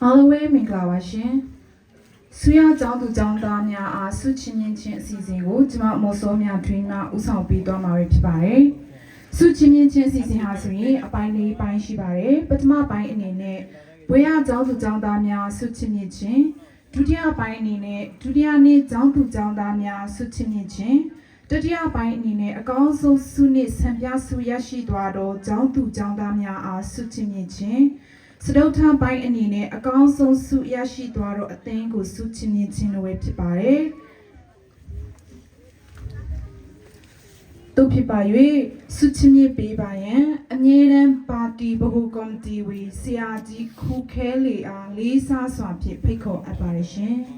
အားလုံးပဲမင်္ဂလာပါရှင်ဆူရကျောင်းသူကျောင်းသားများအားဆုချီးမြှင့်ခြင်းအစီအစဉ်ကိုကျွန်မမော်စောမြထွေးမှဦးဆောင်ပေးသွားမှာဖြစ်ပါတယ်ဆုချီးမြှင့်ခြင်းအစီအစဉ်ဟာဆိုရင်အပိုင်း၄ပိုင်းရှိပါတယ်ပထမပိုင်းအနေနဲ့ဘွေရကျောင်းသူကျောင်းသားများဆုချီးမြှင့်ခြင်းဒုတိယပိုင်းအနေနဲ့ဒုတိယနေ့ကျောင်းသူကျောင်းသားများဆုချီးမြှင့်ခြင်းတတိယပိုင်းအနေနဲ့အကောင်းဆုံးဆုနှစ်ဆံပြဆုရရှိသွားသောကျောင်းသူကျောင်းသားများအားဆုချီးမြှင့်ခြင်းစတုထပိုင်းအနေနဲ့အကောင်းဆုံးဆုရရှိသွားတော့အသင်းကိုဆုချီးမြှင့်ခြင်းလိုပဲဖြစ်ပါတယ်။တို့ဖြစ်ပါ၍ဆုချီးမြှင့်ပေးပါရန်အမြဲတမ်းပါတီဗဟိုကော်မတီဝင်ဆရာကြီးခုခဲလေအားလေးစားစွာဖြင့်ဖိတ်ခေါ်အပ်ပါရရှင်။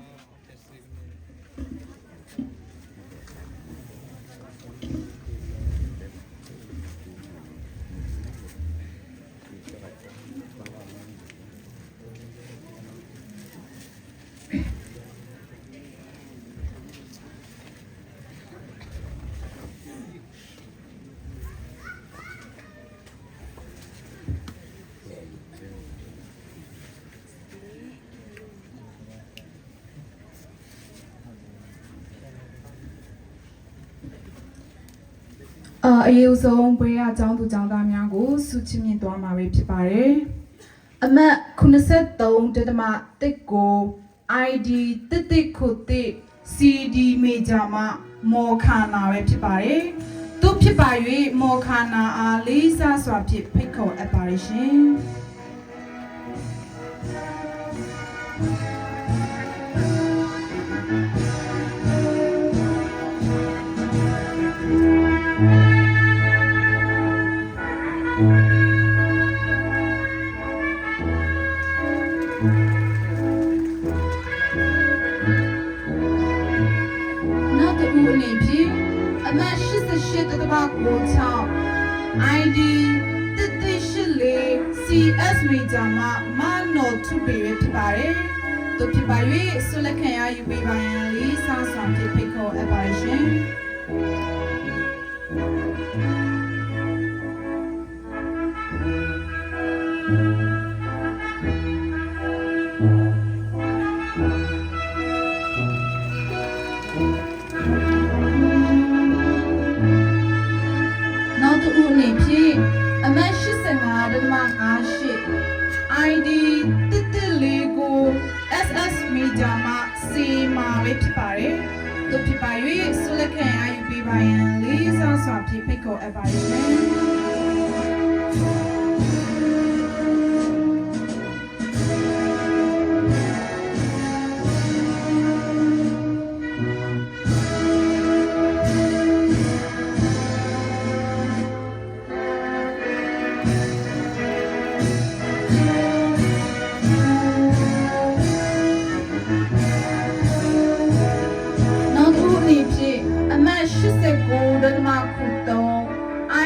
အရေးဆုံးဘွေရကျောင်းသူကျောင်းသားများကိုဆုချီးမြှင့်သွားမှာပဲဖြစ်ပါတယ်။အမတ်83.1ကို ID တစ်ခုတစ် CD မေဂျာမှာမော်ခါနာပဲဖြစ်ပါတယ်။သူဖြစ်ပါ၍မော်ခါနာအားလေးစားစွာဖြင့်ဖိတ်ခေါ်အပ်ပါရရှင်။နောက်တစ်ဦးအနေဖြင့်အမတ်88.96 ID 184 CS မေဂျာမှာမနော်ထုပေပဲဖြစ်ပါတယ်။သူဖြစ်ပါ၍ဆုလက်ခံရယူပေးပါရန်လေးစားစွာဖြင့်ဖိတ်ခေါ်အပ်ပါရှင်။နောက်တစ်ဦးအနေဖြင့်အမတ်85.58 ID 114ကို SS မေဂျာမှာစီမာပဲဖြစ်ပါတယ်။သူဖြစ်ပါ၍ဆုလက်ခံရယူပေးပါရန်လေးစားစွာဖြင့်ဖိတ်ခေါ်အပ်ပါရှင်။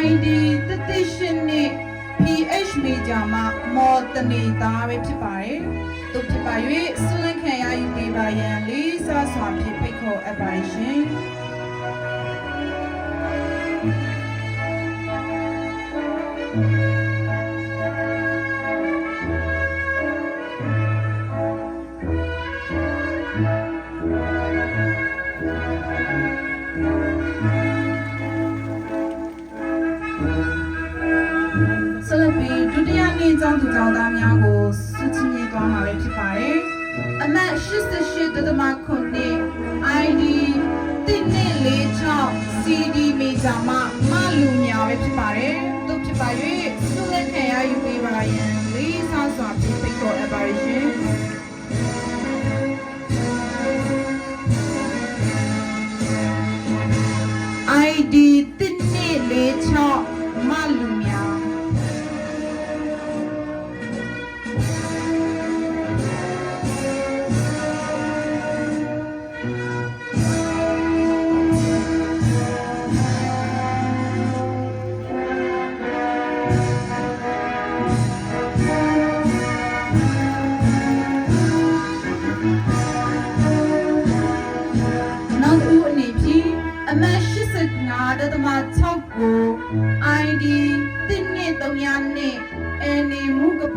ID 38 PH မေဂျာမှာမော်တနေတာပဲဖြစ်ပါတယ်။သူဖြစ်ပါ၍ဆုလက်ခံရယူပေးပါရန်လေးစားစွာဖြင့်ဖိတ်ခေါ်အပ်ပါရှင်။ဆက်လက်ပြီးဒုတိယနေ့ကျောင်းသူကျောင်းသားများကိုဆုချီးမြှင့်သွားမှာပဲဖြစ်ပါတယ်။အမတ်88.9 ID 146 CD မေဂျာမှာမလူများပဲဖြစ်ပါတယ်။သူဖြစ်ပါ၍ဆုလက်ခံရယူပေးပါရန်လေးစားစွာဖြင့်ဖိတ်ခေါ်အပ်ပါရှင်။ ID 146မလူများ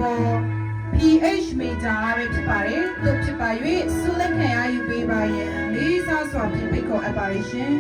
ပေါ် PH major လာပဲဖြစ်ပါတယ်တို့ဖြစ်ပါ၍ဆုလက်ခံရယူပေးပါရန်လေးစားစွာဖြင့်ဖိတ်ခေါ်အပ်ပါရှင်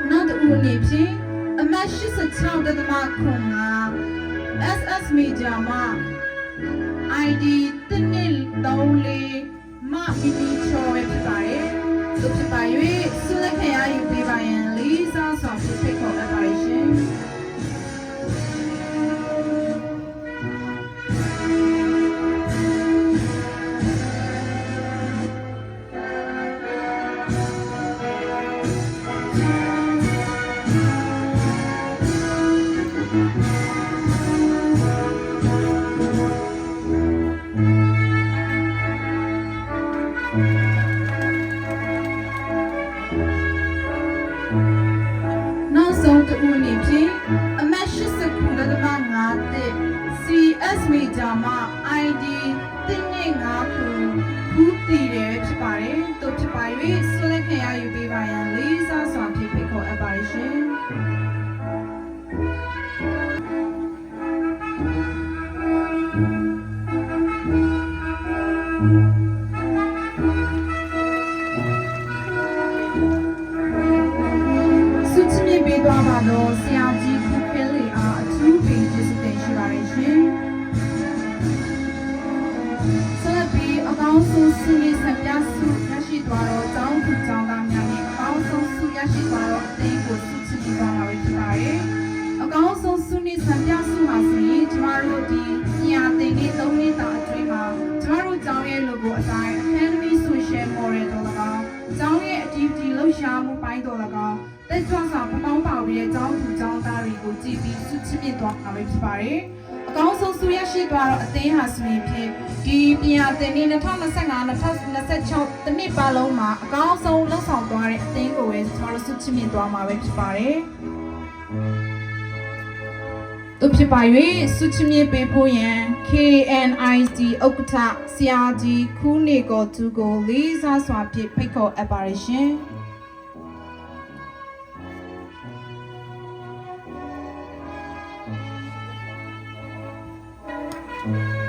နောက်တစ်ခုအနေဖြင့်အမှတ်86တသမခွန်က SS Media မှာ ID 134မမီမီချော်ပဲဖြစ်ပါတယ်။တို့ဖြစ်ပါ၍ဆုလက်ခံရယူပေးပါရန်လေးစားစွာဖြင့်ဖိတ်ခေါ်အပ်ပါရှင်။ နောက်ဆုံးတစ်ခုအနေဖြင့်အမှတ်89တသမ5တဲ့ CS Media မှာ ID 125ခုခုတည်တယ်ဖြစ်ပါတယ်တို့ဖြစ်ပါ၍ဆွလက်ခံရယူပေးပါရန်လေးစားစွာဖြင့်ဖိတ်ခေါ်အပ်ပါရှင်ဆုချမြင့်ပေးသွားပါတော့ဆရာကြီးခုခဲလေးအားအထူးပင်ကျေးဇူးတင်ရှိပါရရှင်ဆက်လက်ပြီးအကောင်းဆုံးဆုရစပြဆုရရှိသွားတော့ကျောင်းသူကျောင်းသားများနဲ့အကောင်းဆုံးဆုရရှိသွားတော့အသိကိုဆုချပေးသွားမှာဖြစ်ပါတယ်အကောင်းဆုံးဆုနဲ့စပြဆုမှာဆိုရင်ကျမတို့ဒီညာတင်လေး၃နှစ်တာအတွင်းမှာကျမတို့ကျောင်းရဲ့ logo အတိုင်း Academy Social Model တော်၎င်းကျောင်းရဲ့ activity လှုပ်ရှားမှုပိုင်းတော်၎င်းတက်ကြွစွာပပေါင်းပါပြီးတဲ့ကျောင်းသူကျောင်းသားတွေကိုကြည်ပြီးဆုချစ်မြတ်သွားမှာဖြစ်ပါတယ်အကောင်းဆုံးဆုရရှိသွားတော့အသင်းဟာဆိုရင်ဖြင့်ဒီပညာသင်နှစ်2025-2026တနှစ်ပတ်လုံးမှာအကောင်းဆုံးလှုပ်ဆောင်သွားတဲ့အသင်းကိုပဲကျွန်တော်တို့ဆုချစ်မြတ်သွားမှာပဲဖြစ်ပါတယ်တို့ဖြစ်ပါ၍ဆုချစ်မြတ်ပေးဖို့ရန် KNIC ဥက္ကဋ္ဌဆရာကြီးခူးနေကိုသူကိုလေးစားစွာဖြင့်ဖိတ်ခေါ်အပ်ပါရရှင်။